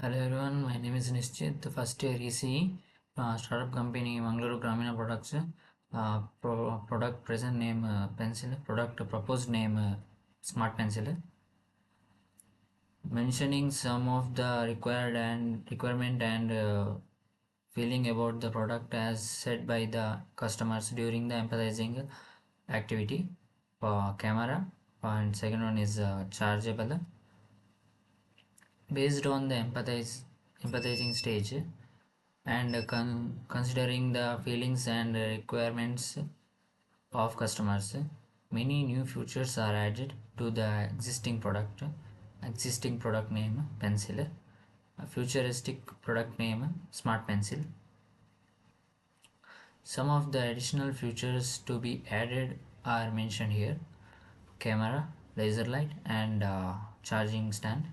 Hello everyone, my name is NISCHITH, the first year ECE, startup company Mangaluru Gramina Products, product present name pencil, product proposed name smart pencil. Mentioning some of the requirement and feeling about the product as said by the customers during the empathizing activity. Camera, and second one is chargeable. Based on the empathizing stage and considering the feelings and requirements of customers, many new features are added to the existing product name pencil, a futuristic product name smart pencil. Some of the additional features to be added are mentioned here: camera, laser light, and charging stand.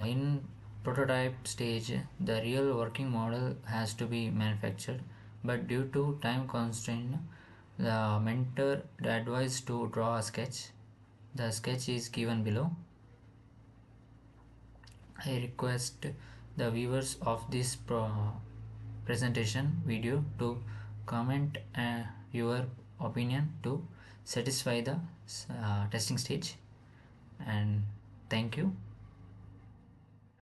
In prototype stage, the real working model has to be manufactured, but due to time constraint, the mentor advised to draw a sketch. The sketch is given below. I request the viewers of this presentation video to comment your opinion to satisfy the testing stage, and thank you.